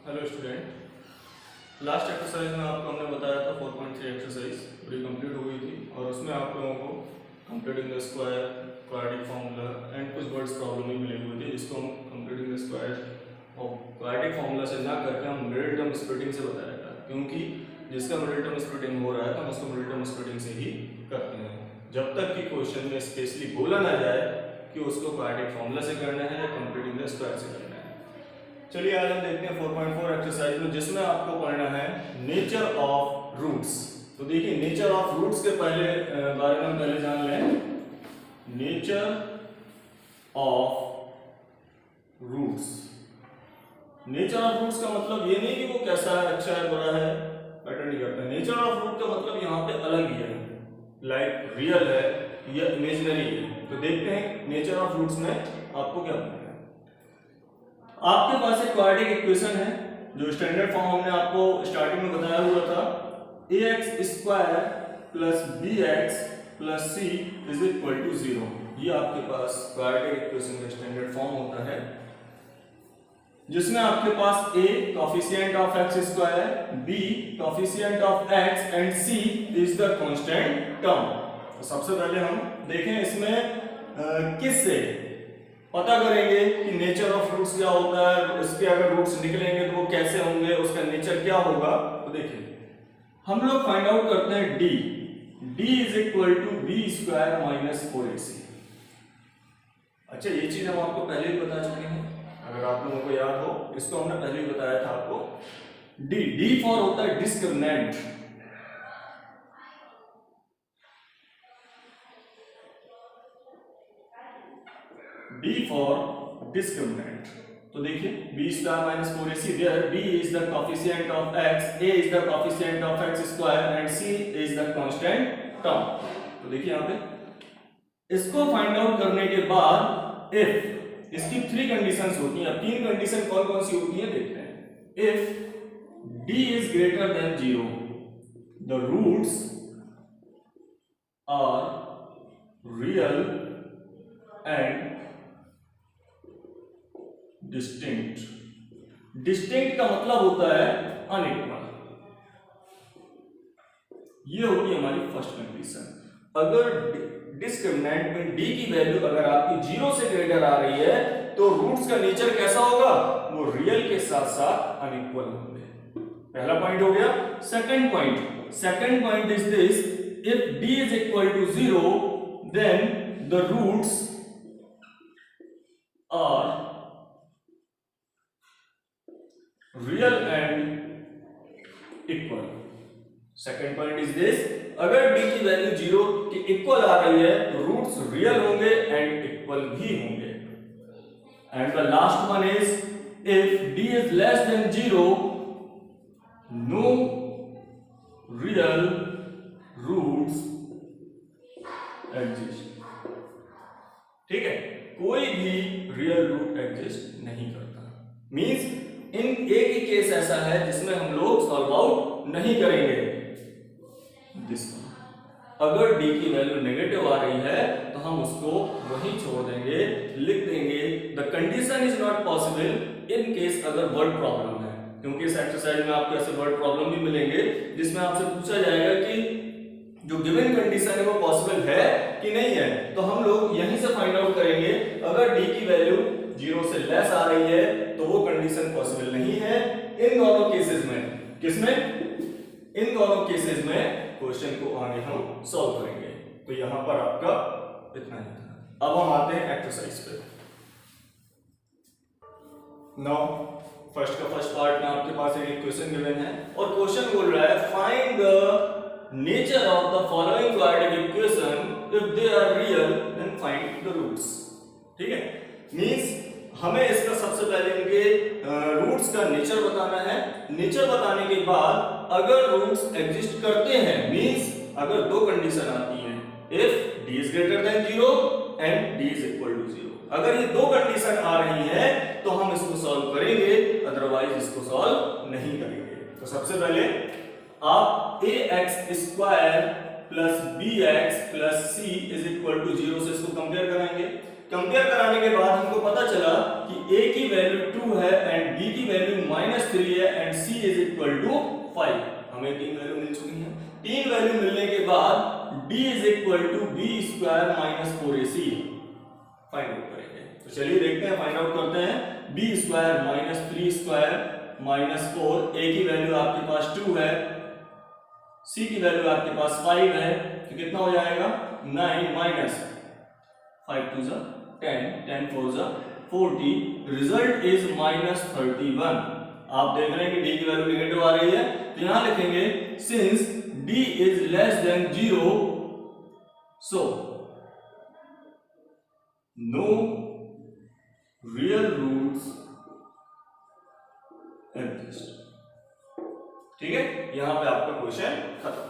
Hello student, last exercise में आपको हमने बताया था 4.3 एक्सरसाइज पूरी कंप्लीट हो गई थी और उसमें आप लोगों को completing the square, quadratic formula and कुछ वर्ड्स प्रॉब्लम ही मिले हुए थे जिसको हम कंप्लीटिंग द स्क्वायर और क्वाड्रेटिक फार्मूला से ना करके हम मिडिल टर्म स्प्लिटिंग से बताया था, क्योंकि जिसका मिडिल टर्म स्प्लिटिंग हो रहा है तो हम उसको मिडिल टर्म स्प्लिटिंग से ही करते हैं जब तक कि क्वेश्चन में स्पेशली बोला ना जाए कि उसको क्वाड्रेटिक फार्मूला से करना है या कंप्लीटिंग द स्क्वायर से करना है। चलिए आज हम देखते हैं 4.4 एक्सरसाइज में जिसमें आपको पढ़ना है नेचर ऑफ रूट्स। तो देखिए नेचर ऑफ रूट्स के बारे में पहले जान लें। Nature of roots, nature of roots का मतलब ये नहीं कि वो कैसा है, अच्छा है, बुरा है, मैटर नहीं करता। नेचर ऑफ रूट का मतलब यहाँ पे अलग ही है, लाइक रियल है या इमेजिनरी है। तो देखते हैं नेचर ऑफ रूट्स में आपको क्या पढ़ना है। आपके पास एक क्वाड्रेटिक इक्वेशन है जो स्टैंडर्ड फॉर्म हमने आपको स्टार्टिंग में बताया हुआ था, ax square plus bx plus c is equal to 0। ये आपके पास क्वाड्रेटिक इक्वेशन का स्टैंडर्ड फॉर्म होता है जिसमें आपके पास a coefficient of x square, b coefficient of x and c is the constant term. तो सबसे पहले हम देखें इसमें किससे पता करेंगे कि नेचर ऑफ रूट्स क्या होता है, उसके अगर रूट्स निकलेंगे तो वो कैसे होंगे, उसका नेचर क्या होगा। तो देखिए हम लोग फाइंड आउट करते हैं d is equal to B square minus 4ac। अच्छा, ये चीज हम आपको पहले ही बता चुके हैं, अगर आप लोगों को याद हो, इसको हमने पहले ही बताया था आपको। d फॉर होता है डिस्क्रिमिनेंट, b for discriminant। तो देखिए b square minus 4ac, where b is the coefficient of x, a is the coefficient of x square and c is the constant term। तो देखिए यहाँ पे इसको फाइंड आउट करने के बाद if इसकी 3 कंडीशंस होती हैं। अब 3 कंडीशन कौन कौन सी होती हैं देखते हैं। if d is greater than 0 the roots are real and distinct. Distinct का मतलब होता है अनइक्वल। ये होगी हमारी फर्स्ट कंडीशन। अगर डिस्क्रिमिनेंट में d की वैल्यू अगर आपकी 0 से ग्रेटर आ रही है तो रूट्स का नेचर कैसा होगा, वो रियल के साथ साथ अनइक्वल होंगे। पहला पॉइंट हो गया। Second point is this, if d is equal to 0 then the roots are real and equal. Second point is this, अगर d की वैल्यू 0 के इक्वल आ रही है तो रूट्स रियल होंगे एंड इक्वल भी होंगे। And the last one is if d is less than 0 no real roots exist. ठीक है, कोई भी रियल रूट एग्जिस्ट नहीं करता। मींस इन एक ही केस ऐसा है जिसमें हम लोग सॉल्व आउट नहीं करेंगे। अगर d की वैल्यू नेगेटिव आ रही है तो हम उसको वहीं छोड़ देंगे, लिख देंगे the condition is not possible in case अगर वर्ड प्रॉब्लम है, क्योंकि इस एक्सरसाइज में आपको ऐसे वर्ड प्रॉब्लम भी मिलेंगे जिसमें आपसे पूछा जाएगा कि जो गिवन कंडीशन है वो पॉसिबल है कि नहीं है। तो हम लोग यहीं से फाइंड आउट करेंगे अगर d की वैल्यू 0 से लेस आ रही है तो वो कंडीशन पॉसिबल नहीं है। इन दोनों केसेस में, किसमें, इन दोनों केसेस में क्वेश्चन को आगे हम सॉल्व करेंगे। तो यहां पर आपका इतना ही था। अब हम आते हैं एक्सरसाइज पे। नाउ फर्स्ट पार्ट में आपके पास एक क्वेश्चन गिवन है और क्वेश्चन बोल रहा है find the nature of the following quadratic equation if they are real then find the roots. ठीक है, मींस हमें इसका सबसे पहले इनके रूट्स का नेचर बताना है। नेचर बताने के बाद अगर रूट्स एग्जिस्ट करते हैं, मींस अगर दो कंडीशन आती है, if d is greater than 0 and d is equal to 0, अगर ये दो कंडीशन आ रही है तो हम इसको सॉल्व करेंगे, अदरवाइज इसको सॉल्व नहीं करेंगे। तो सबसे पहले आप ax square plus bx plus c is equal to 0 से इसको कंपेयर कराएंगे। कंपेयर कराने के बाद हमको पता चला कि a की वैल्यू 2 है एंड b की वैल्यू -3 3 है and c is equal to 5। हमें 3 वैल्यू मिल चुकी है। 3 वैल्यू मिलने के बाद d is equal to B square minus 4ac find out करेंगे। तो चलिए देखते हैं, फाइंड आउट करते हैं। B square minus 3 square minus 4, a की वैल्यू आपके पास 2 है, c की वैल्यू आपके पास 5 है, तो कितना हो जाएगा 9 माइनस 5 2 जा 10, 10 4 जा 40, रिजल्ट इज माइनस 31। आप देख रहे हैं कि d की वैल्यू नेगेटिव आ रही है, तो यहां लिखेंगे since d is less than 0 so no real roots exist. ठीक है, यहां पे आपका क्वेश्चन खत्म।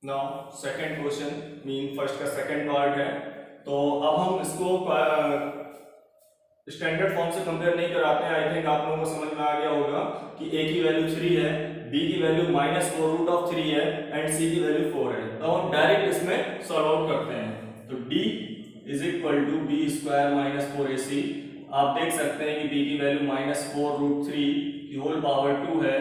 Now second question mean first का सेकंड पार्ट है, तो अब हम इसको स्टैंडर्ड फॉर्म से कंपेयर नहीं कराते हैं। आई थिंक आप लोगों को समझ में आ गया होगा कि a की वैल्यू 3 है, b की वैल्यू -4√3 है एंड c की वैल्यू 4 है। तो हम डायरेक्ट इसमें सॉल्व आउट करते हैं। तो d is equal to B square minus 4ac। आप देख सकते हैं कि b की वैल्यू -4√3 की होल पावर 2 है,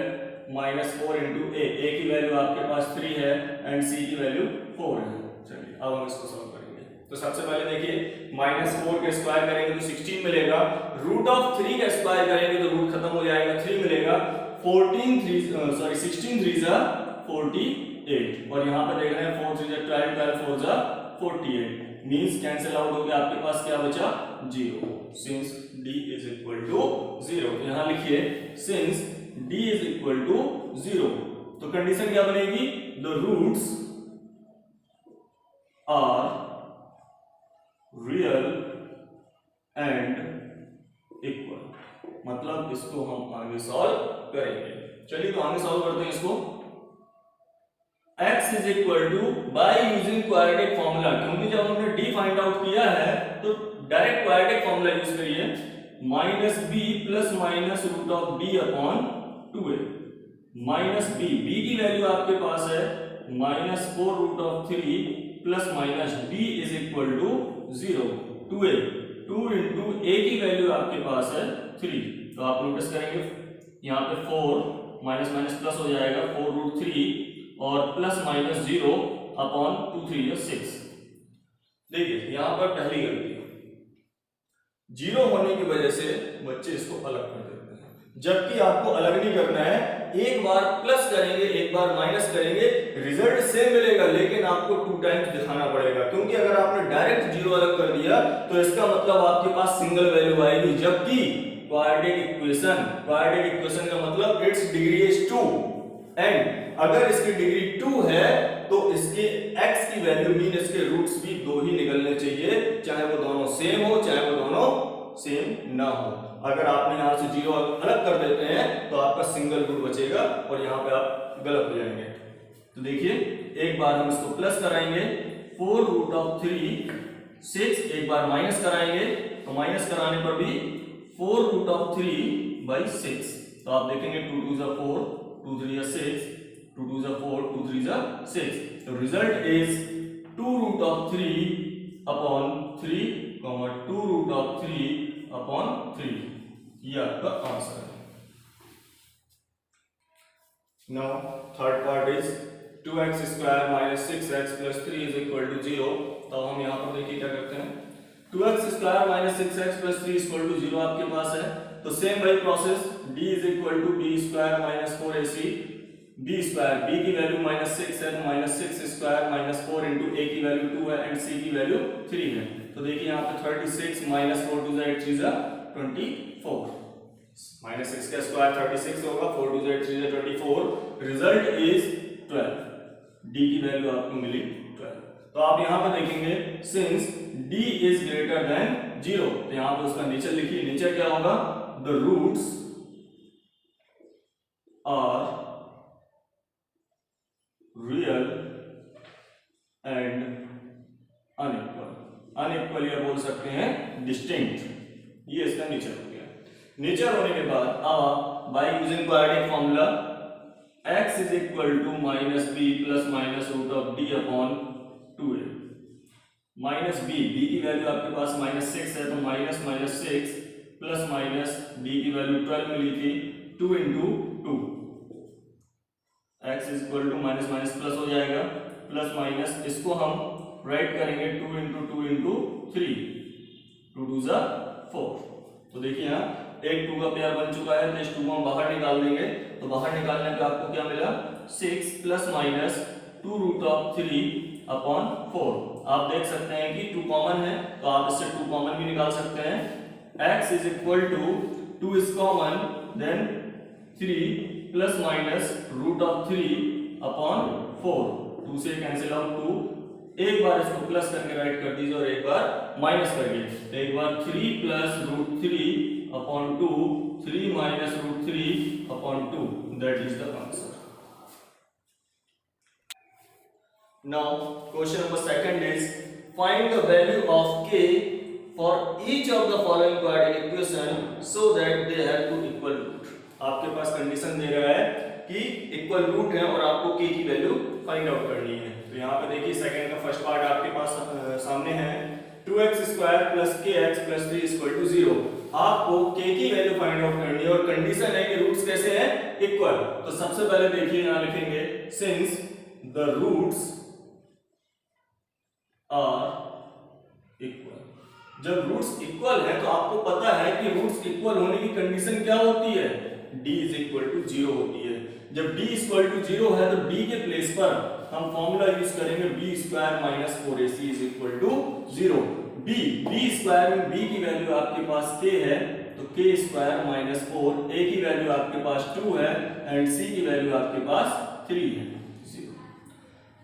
-4 इंटू a की वैल्यू आपके पास 3 है एंड c की वैल्यू 4 है। चलिए अब हम इसको सॉल्व करेंगे। तो सबसे पहले देखिए, -4 का स्क्वायर करेंगे तो 16 मिलेगा, √3 का स्क्वायर करेंगे तो रूट खत्म हो जाएगा, 3 मिलेगा, 16 3 जा 48, और यहाँ पे देख रहे हैं 4 3 जा 12, 12 4 जा 48, मींस कैंसिल आउट हो गया, आपके पास क्या बचा 0। Since d is equal to 0, तो यहाँ लिखिए since d is equal to 0, तो कंडीशन क्या बनेगी, the roots are real and equal, मतलब इसको हम आगे सॉल्व करेंगे। चलिए तो आगे सॉल्व करते हैं इसको। x is equal to by using quadratic formula, क्योंकि जब हमने d फाइंड आउट किया है तो डायरेक्ट क्वाड्रेटिक फॉर्मूला यूज करिए, minus B plus minus root of B upon 2a minus b, b की वैल्यू आपके पास है -4√3 plus minus b is equal to 0, 2a 2 into a की वैल्यू आपके पास है 3। तो आप नोटिस करेंगे यहाँ पे 4 माइनस माइनस प्लस हो जाएगा, 4√3 और प्लस माइनस 0 अपॉन 2 3 या 6। देखिए यहाँ पर पहली गलती, 0 होने की वजह से बच्चे इसको अलग कर देते हैं, जबकि आपको अलग नहीं करना है। एक बार प्लस करेंगे, एक बार माइनस करेंगे, रिजल्ट सेम मिलेगा, लेकिन आपको 2 टाइम्स दिखाना पड़ेगा, क्योंकि अगर आपने डायरेक्ट 0 अलग कर दिया तो इसका मतलब आपके पास सिंगल वैल्यू आएगी, जबकि क्वाड्रेटिक इक्वेशन का मतलब इट्स डिग्री इज 2 एंड अगर इसकी डिग्री 2 है तो इसके x की वैल्यू मीन इसके रूट्स भी 2 ही निकलने चाहिए, चाहे वो दोनों सेम हो चाहे वो दोनों सेम ना हो। अगर आपने यहां से 0 अलग कर देते हैं तो आपका सिंगल रूट बचेगा और यहां पे आप गलत हो जाएंगे। तो देखिए एक बार हम इसको प्लस कराएंगे, 4√3 6, एक बार माइनस कराएंगे तो माइनस कराने पर भी 4√3/6। तो आप देखेंगे 2 2 जा 4, 2 3 जा 6, 2 2 जा 4, 2 3 जा 6। तो रिजल्ट इज 2√3 अपॉन 3, 2√3 अपॉन 3, ये आपका आंसर है। Now third part is 2x square minus 6x plus 3 is equal to 0। तो हम यहाँ पर देखिए क्या करते हैं, 2x square minus 6x plus 3 equal to 0 आपके पास है, तो सेम वही process, d is equal to B square minus 4ac, b square, b की वैल्यू -6 है, -6 स्क्वायर माइनस 4 इंटू a की वैल्यू 2 है एंड c की वैल्यू 3 है। तो देखिए यहाँ पे 36 माइनस 4 2 8 3 24, -6 का स्क्वायर 36 होगा, 4 2 8 3 24, रिजल्ट इज 12, d की वैल्यू आपको मिली 12। तो आप यहाँ पे देखेंगे since d is greater than 0, तो यहाँ पे उसका नेचर लिखिए, नेचर क्या होगा, the roots are real and unequal या बोल सकते हैं डिस्टिंक्ट, ये इसका नेचर हो गया। नेचर होने के बाद अब by using quadratic formula x is equal to minus B plus minus root of D upon 2a minus b, b की वैल्यू आपके पास -6 है, तो -6 प्लस माइनस डी की वैल्यू 12 मिली थी, 2 into 2, x is equal to minus minus plus हो जाएगा, प्लस माइनस इसको हम राइट करेंगे 2 इंटू 2 इंटू 3, 2 2 जा 4। तो देखिए यहाँ एक 2 का पेयर बन चुका है, तो इस 2 को हम बाहर निकाल देंगे। तो बाहर निकालने पे आपको क्या मिला, 6 plus minus 2 root of 3 upon 4। आप देख सकते हैं कि 2 कॉमन है, तो आप इससे 2 कॉमन भी निकाल सकते हैं। x is equal to 2 is common, then 3 plus minus root of 3 upon 4, 2 से कैंसिल आउट 2, एक बार इसको प्लस करके राइट कर दीजिए और एक बार माइनस करिए। एक बार 3 plus root 3 upon 2, 3 minus root 3 upon 2, that is the answer. Now question number second is find the value of k for each of the following quadratic equation so that they have two equal root। आपके पास condition दे रहा है कि equal root है और आपको k की value find out करनी है। तो यहाँ पे देखिए सेकंड का फर्स्ट पार्ट आपके पास सामने है, 2x square plus kx plus 3 equal to 0। आपको k की वैल्यू फाइंड आउट करनी है और कंडीशन है कि रूट्स कैसे हैं, इक्वल। तो सबसे पहले देखिए यहाँ लिखेंगे since the roots are equal. जब रूट्स इक्वल है तो आपको पता है कि रूट्स इक्वल होने की कंडीशन क्या होती है, d इज इक्वल टू 0 होती है। जब d इक्वल टू 0 है तो d के प्लेस पर हम फॉर्मूला यूज करेंगे b square minus 4ac is equal to 0। b square में b की वैल्यू आपके पास k है, तो k स्क्वायर माइनस 4, a की वैल्यू आपके पास 2 है एंड c की वैल्यू आपके पास 3 है, 0।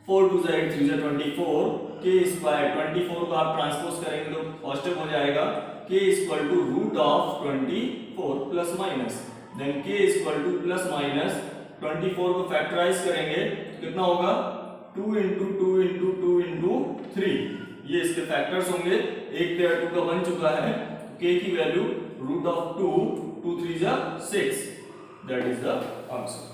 4 2 जा 8 3 जा 24, k स्क्वायर 24 को आप ट्रांसपोज करेंगे तो पॉजिटिव हो जाएगा, k equal to root of 24 plus minus, then k equal to plus minus 24 को फैक्टराइज करेंगे कितना होगा, 2 इंटू 2 इंटू 2 इंटू 3, ये इसके फैक्टर्स होंगे। एक पेयर 2 का बन चुका है, k की वैल्यू रूट ऑफ 2, 2 3 जा 6, that is the answer.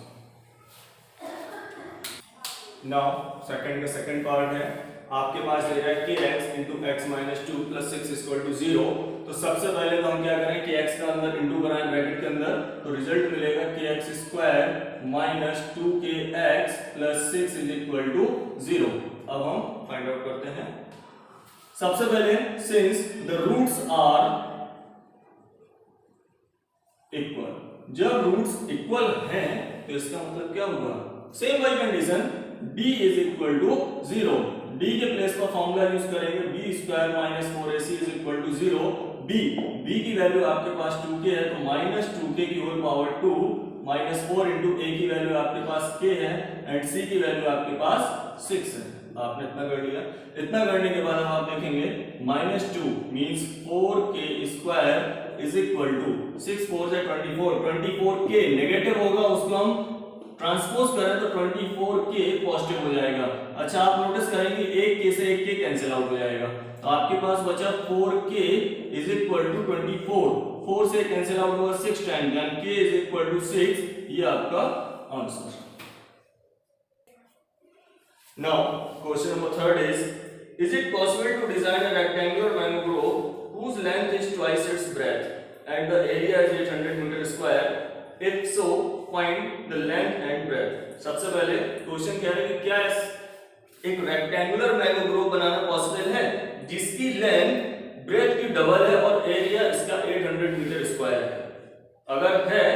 Now second का सेकंड पार्ट है, आपके पास दे रहा है kx into x minus 2 plus 6 equal to 0। तो सबसे पहले तो हम क्या करें, kx का अंदर इंटू कराएं ब्रैकेट के अंदर, तो रिजल्ट मिलेगा kx square minus 2kx plus 6 is equal to 0। अब हम फाइंड आउट करते हैं। सबसे पहले since the roots are equal, जब रूट्स इक्वल हैं तो इसका मतलब क्या होगा, सेम वही condition, d is equal to 0। d के प्लेस पर फॉर्मूला यूज करेंगे b square minus 4ac is equal to 0। b की वैल्यू आपके पास 2k है, तो माइनस 2k की whole power 2 minus 4 into a की वैल्यू आपके पास k है एंड c की वैल्यू आपके पास 6 है। आपने इतना कर लिया। इतना करने के बाद आप देखेंगे minus 2 means 4k square is equal to 6 4 से 24, 24k नेगेटिव होगा, उसको हम ट्रांसपोज करें तो 24k पॉजिटिव हो जाएगा। अच्छा आप नोटिस करेंगे एक k से एक k कैंसिल आउट हो जाएगा, तो आपके पास बचा 4k इज इक्वल टू 24, 4 से कैंसिल आउट होगा 6 टाइम, यानी k इज इक्वल टू 6, ये आपका answer. Now question number third is it possible to design a rectangular mangrove whose length is twice its breadth and the area is 800 metre square, if so find the length and breadth। सबसे पहले question कह रहे हैं कि क्या एक rectangular mangrove बनाना possible है जिसकी लेंथ ब्रेथ की डबल है और एरिया इसका 800 मीटर स्क्वायर है। अगर है,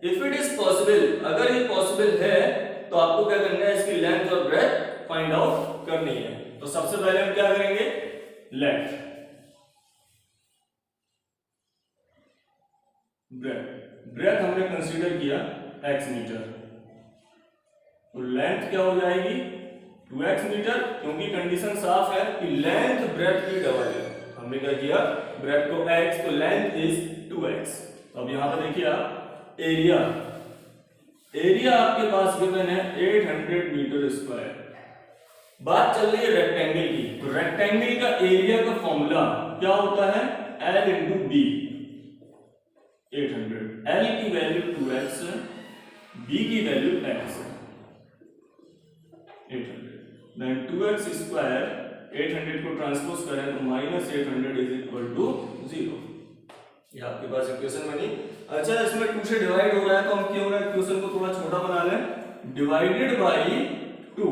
इफ इट इज पॉसिबल, अगर ये पॉसिबल है तो आपको क्या करना है, इसकी लेंथ और ब्रेथ फाइंड आउट करनी है। तो सबसे पहले हम क्या करेंगे, लेंथ ब्रेथ हमने कंसीडर किया x मीटर, तो लेंथ क्या हो जाएगी 2x मीटर, क्योंकि कंडीशन साफ है कि लेंथ ब्रेथ की डबल है। हमने क्या किया, ब्रेथ को x, तो लेंथ इज 2x। अब यहां पर देखिए आप एरिया आपके पास गिवन है 800 मीटर स्क्वायर। बात चल रही है रेक्टेंगल की, तो रेक्टेंगल का एरिया का फॉर्मूला क्या होता है, L इंटू बी। 800, L की वैल्यू 2x है, B की वैल्यू x है, 800, देन 2x स्क्वायर 800 को ट्रांसपोज करें तो माइनस 800 इज इक्वल टू 0। ये आपके पास इक्वेशन बनी। अच्छा, इसमें 2 से डिवाइड हो रहा है तो हम क्यों ना इक्वेशन को थोड़ा छोटा बना लें, डिवाइडेड बाई 2।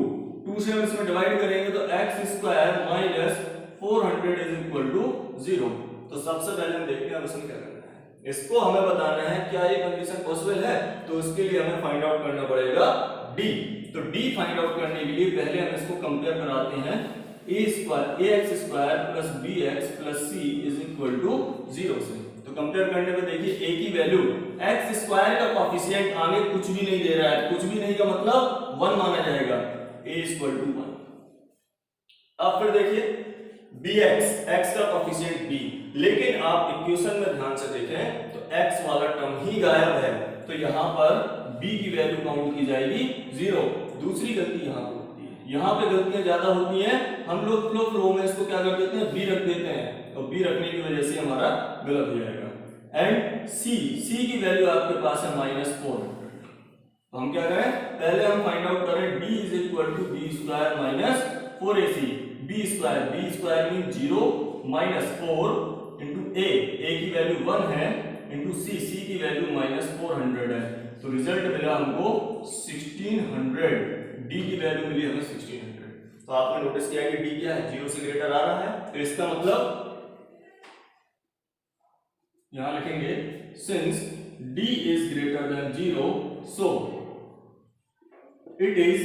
2 से हम इसमें डिवाइड करेंगे तो x square minus 400 is equal to 0। तो सबसे पहले हम देखते हैं इसमें क्या करना है। इसको हमें बताना है क्या ये कंडीशन पॉसिबल है, तो इसके लिए हमें फाइंड आउट करना पड़ेगा d। तो d फाइंड आउट करने के लिए पहले हम इसको कंपेयर कराते हैं ax square plus bx plus c is equal to 0 से। तो कंपेयर करने में देखिए a की वैल्यू x स्क्वायर का कोएफिशिएंट आगे कुछ भी नहीं दे रहा है, कुछ भी नहीं का मतलब 1 माना जाएगा, a इक्वल टू 1। अब फिर देखिए bx, x का कोएफिशिएंट b, लेकिन आप इक्वेशन में ध्यान से देखें तो x वाला टर्म ही गायब है, तो यहाँ पर b की वैल्यू काउंट की जाएगी 0। दूसरी गलती यहाँ पर होती है, यहाँ पे गलतियां ज्यादा होती हैं, हम लोग फ्लो में इसको क्या कर देते हैं, b रख देते हैं, तो b रखने की वजह से हमारा गलत हो जाएगा। एंड c की वैल्यू आपके पास है -400। तो हम क्या करें, पहले हम फाइंड आउट करें d is equal to b square minus 4ac। b square mean 0 minus 4 into a की वैल्यू 1 है, इंटू c की वैल्यू -400 है। तो रिजल्ट मिला हमको 1600, d की वैल्यू मिली हमें 1600। तो आपने नोटिस किया कि d क्या है, 0 से ग्रेटर आ रहा है, तो इसका मतलब यहां लिखेंगे since d is greater than 0 so it is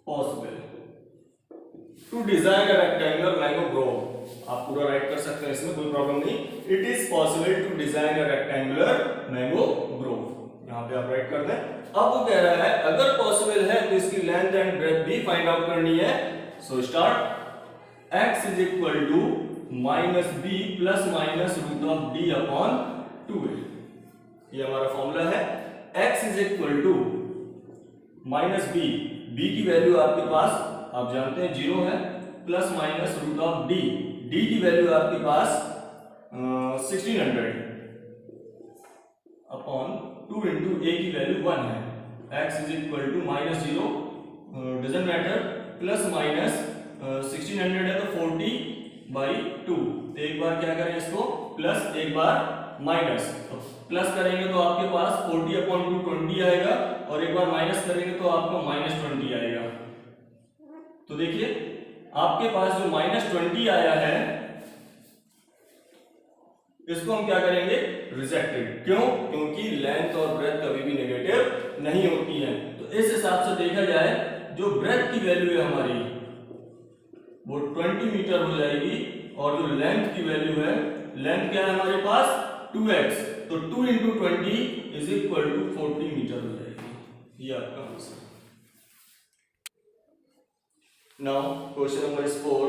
possible to design a rectangular mango grove. आप पूरा राइट कर सकते हैं, इसमें कोई प्रॉब्लम नहीं। It is possible to design a rectangular mango grove, यहां पे आप राइट कर दें। अब वो कह रहा है अगर पॉसिबल है तो इसकी लेंथ एंड ब्रेथ भी फाइंड आउट करनी है। So start, x is equal to minus B plus minus root of D upon 2a। ये हमारा फॉर्मूला है। x is equal to minus B, b की वैल्यू आपके पास आप जानते हैं 0 है, plus minus root of d, d की वैल्यू आपके पास 1600 अपॉन 2 इंटू a की वैल्यू 1 है। x is equal to minus 0 doesn't matter, plus minus 1600 है तो 40/2। तो एक बार क्या करें इसको प्लस, एक बार माइनस। तो प्लस करेंगे तो आपके पास 40/2 20 आएगा, और एक बार माइनस करेंगे तो आपको -20 आएगा। तो देखिए आपके पास जो -20 आया है इसको हम क्या करेंगे, रिजेक्टेड। क्यों? क्योंकि लेंथ और ब्रेथ कभी भी नेगेटिव नहीं होती है। तो इस हिसाब से देखा जाए जो ब्रेथ की वैल्यू है हमारी वो 20 मीटर हो जाएगी, और जो लेंथ की वैल्यू है, लेंथ क्या है हमारे पास 2x, तो 2 into 20 is equal to 40 metre हो जाएगी। ये आपका answer. Now question number 4,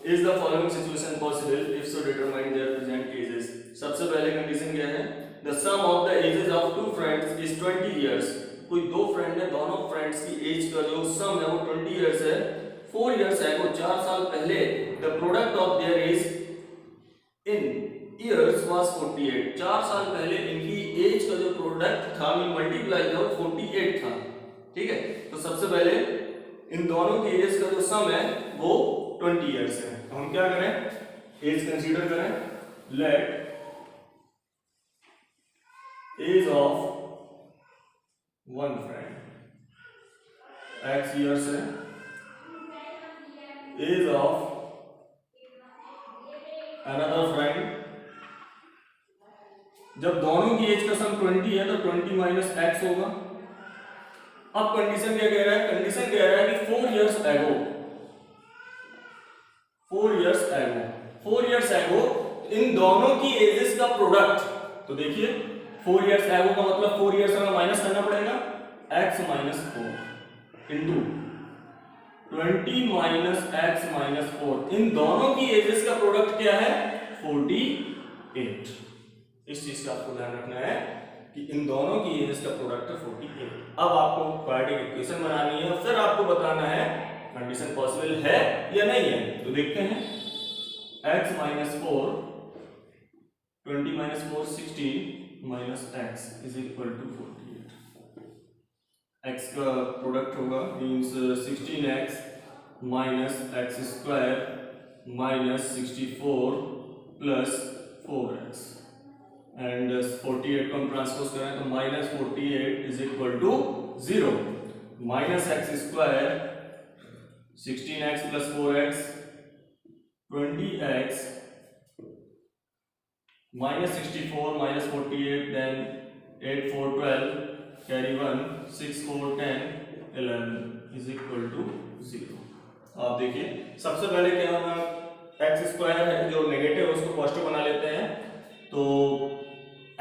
is the following situation possible, if so determine their present ages. सबसे पहले कंडीशन क्या है, the sum of the ages of two friends is 20 years. कोई दो फ्रेंड है, दोनों फ्रेंड्स की एज का जो सम है वो 20 इयर्स है। 4 इयर्स है, वो 4 साल पहले the product of their age in years was 48। 4 साल पहले इनकी एज का जो प्रोडक्ट था मल्टीप्लाई था वो 48 था। ठीक है, तो सबसे पहले इन दोनों की एज का जो सम है वो 20 इयर्स है। तो हम क्या करें, एज कंसीडर करें, let age of one friend x years है, एज ऑफ अनदर फ्रेंड। जब दोनों की एज का सम 20 है तो 20 माइनस x होगा। अब कंडीशन क्या कह रहा है, कंडीशन कह रहा है कि 4 इयर्स एगो, 4 इयर्स एगो इन दोनों की एजेस का प्रोडक्ट। तो देखिए 4 इयर्स एगो का मतलब 4 इयर्स हमें माइनस करना पड़ेगा, x minus 4 into 20 minus x minus 4। इन दोनों की एजेस का प्रोडक्ट क्या है, 48। इस चीज का आपको ध्यान रखना है कि इन दोनों की एजेस का प्रोडक्ट है 48। अब आपको क्वाड्रेटिक इक्वेशन बनानी है, फिर आपको बताना है कंडीशन पॉसिबल है या नहीं है। तो देखते हैं, x minus 4, 20 minus 4 16 minus x is equal to 48। x का प्रोडक्ट होगा means 16x minus x square minus 64 plus 4x and 48 को हम ट्रांसपोज करें तो minus 48 is equal to 0 minus x square 16x plus 4x 20x minus 64 minus 48 then 8 4 12 carry 1 6 4 10 11 is equal to 0। आप देखिए सबसे पहले क्या होगा, एक्स स्क्वायर है जो नेगेटिव है उसको पॉजिटिव बना लेते हैं, तो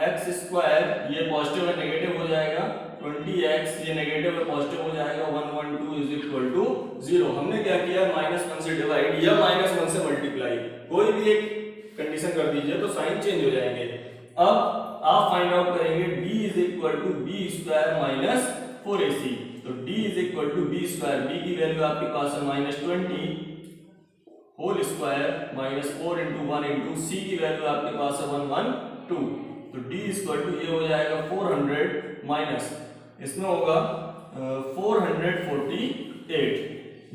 एक्स स्क्वायर ये पॉजिटिव है नेगेटिव हो जाएगा, 20x ये नेगेटिव है पॉजिटिव हो जाएगा, 112 इज इक्वल टू 0। हमने क्या किया, -1 से डिवाइड या -1 से मल्टीप्लाई, कोई भी एक कंडीशन कर दीजिए तो साइन चेंज हो जाएंगे। अब आप फाइंड आउट करेंगे d is equal to B square minus 4ac, तो d is equal to B square, b की वैल्यू आपके पास है -20 whole square minus 4 into 1 into c की वैल्यू आपके पास है 112, तो d इक्वल टू ये हो जाएगा 400 माइनस इसमें होगा 448,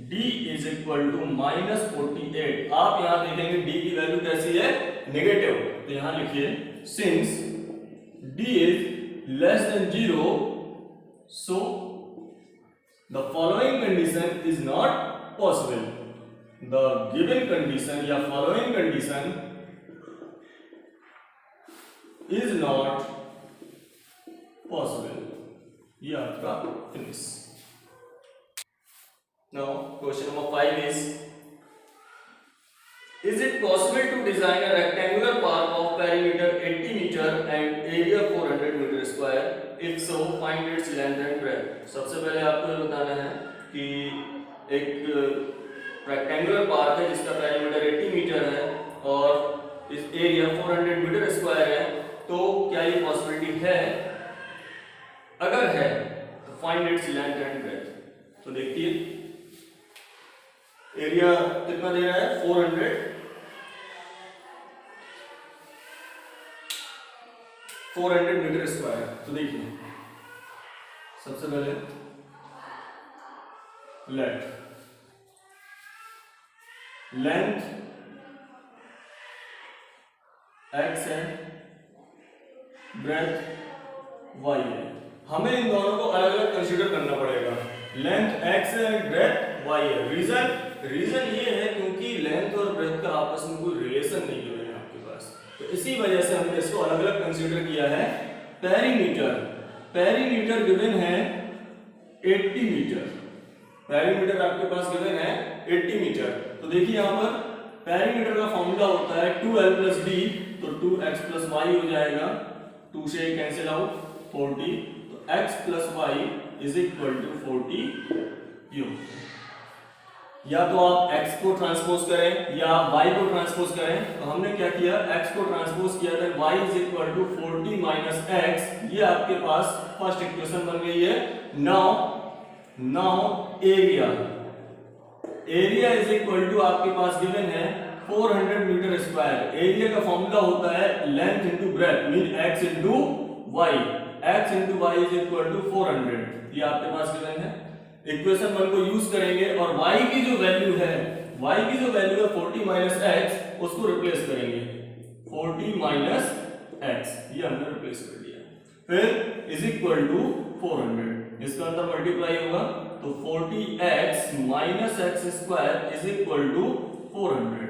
d इज इक्वल टू -48। आप यहां देखेंगे d की वैल्यू कैसी है, नेगेटिव, तो यहां लिखिए since d is less than 0 so the following condition is not possible. The given condition या following condition is not possible. ये आपका finish. Now question number 5 is it possible to design a rectangular park of perimeter 80 meter and area 400 meter square? If so, find its length and breadth। सबसे पहले आपको ये बताना है कि एक रेक्टेंगुलर पार्क है जिसका पेरीमीटर 80 मीटर है और इस एरिया 400 मीटर स्क्वायर है, तो क्या ये पॉसिबिलिटी है? अगर है तो find its length and breadth. तो देखिए एरिया कितना दे रहा है, 400 मीटर स्क्वायर। तो देखिए सबसे पहले लेंथ x है, ब्रेड्थ y है। हमें इन दोनों को अलग अलग कंसीडर करना पड़ेगा। लेंथ x है, ब्रेड्थ y है। रीजन ये है क्योंकि लेंथ और ब्रेड्थ का आपस में कोई रिलेशन नहीं है आपके पास, तो इसी वजह से हमने इसको अलग अलग कंसीडर किया है। पेरीमीटर गिवन है 80 मीटर, पेरीमीटर आपके पास गिवन है 80 मीटर। तो देखिए यहाँ पर पेरीमीटर का फॉर्मूला होता है 2l प्लस d, तो 2x प्लस y हो जाएगा, 2 से कैंसिल आउट 40, तो x plus y is equal to 40 you. या तो आप x को ट्रांसपोज करें या आप y को ट्रांसपोज करें, तो हमने क्या किया, x को ट्रांसपोज किया था, y is equal to 40 minus x, ये आपके पास फर्स्ट इक्वेशन बन गई है। Now area is equal to आपके पास गिवन है 400 मीटर स्क्वायर। एरिया का फॉर्मूला होता है length into breadth mean x into y, x into y is equal to 400, ये आपके पास गिवन है। इक्वेशन 1 को यूज करेंगे और y की जो वैल्यू है 40 माइनस x, उसको रिप्लेस करेंगे 40 माइनस x, ये हमने रिप्लेस कर दिया। फिर इज इक्वल टू 400, इसका अंदर मल्टीप्लाई होगा तो 40x minus x square is equal to 400।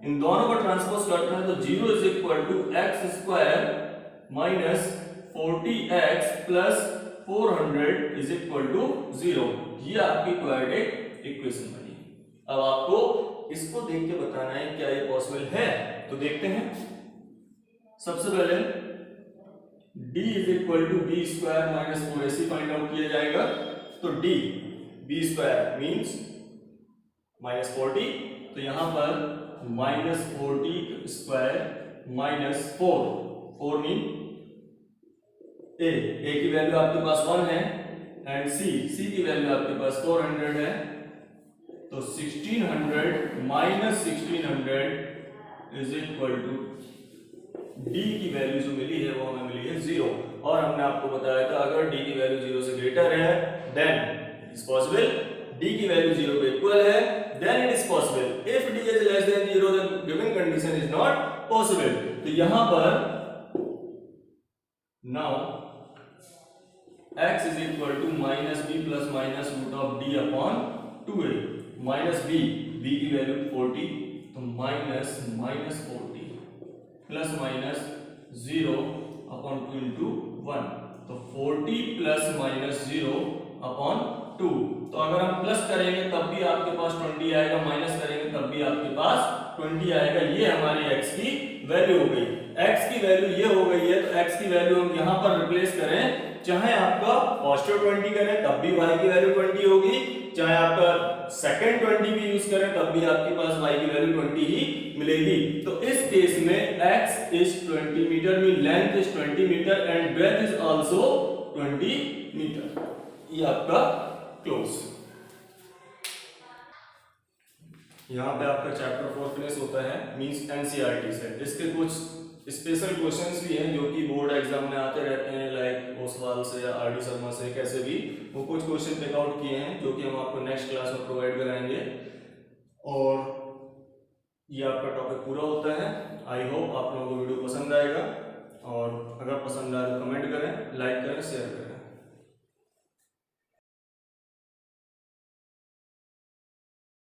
इन दोनों को ट्रांसपोज करते हैं तो 0 is equal to x square minus 40x plus 400 is equal to 0। ये आपकी क्वाड्रेटिक इक्वेशन बनी। अब आपको इसको देख के बताना है क्या ये पॉसिबल है, तो देखते हैं। सबसे पहले d is equal to B square minus 4ac find out किया जाएगा, तो d b square means minus 40, तो यहां पर minus 40 square minus 4 mean a की वैल्यू आपके पास 1 है एंड c की वैल्यू आपके पास 400 है, तो 1600 minus 1600 is equal to d की वैल्यू जो मिली है वो हमें मिली है 0, और हमने आपको बताया था अगर d की वैल्यू 0 से ग्रेटर है then it is possible, d की वैल्यू 0 के इक्वल है then it is possible, if d is less than 0 then given condition is not possible। तो यहां पर now x is equal to minus B plus minus root of D upon 2a। Minus b की value 40, तो minus 40 plus minus 0 upon 2 into 1, तो 40 plus minus 0 upon 2। तो अगर हम plus करेंगे तब भी आपके पास 20 आएगा, माइनस करेंगे तब भी आपके पास 20 आएगा। ये हमारी x की वैल्यू हो गई। x की वैल्यू ये हो गई है, तो x की वैल्यू हम यहाँ पर रिप्लेस करें, चाहे आपका पॉजिटिव 20 करें तब भी y की वैल्यू 20 होगी, चाहे आपका सेकंड 20 भी यूज करें तब भी आपके पास y की वैल्यू 20 ही मिलेगी। तो इस केस में x इज 20 metre, mean length is 20 metre and breadth is also 20 metre. ये आपका क्लोज। यहाँ पे आपका चैप्टर 4 फिनिश होता है, मींस एनसीईआरटी से। इसके कुछ स्पेशल क्वेश्चंस भी हैं जो कि बोर्ड एग्जाम में आते रहते हैं, लाइक ओसवाल से या आरडी शर्मा से, कैसे भी वो कुछ क्वेश्चन पिकआउट किए हैं जो कि हम आपको नेक्स्ट क्लास में प्रोवाइड कराएंगे। और ये आपका टॉपिक पूरा होता है। आई होप आप लोगों को वीडियो पसंद आएगा, और अगर पसंद आए तो कमेंट करें, लाइक करें, शेयर करें।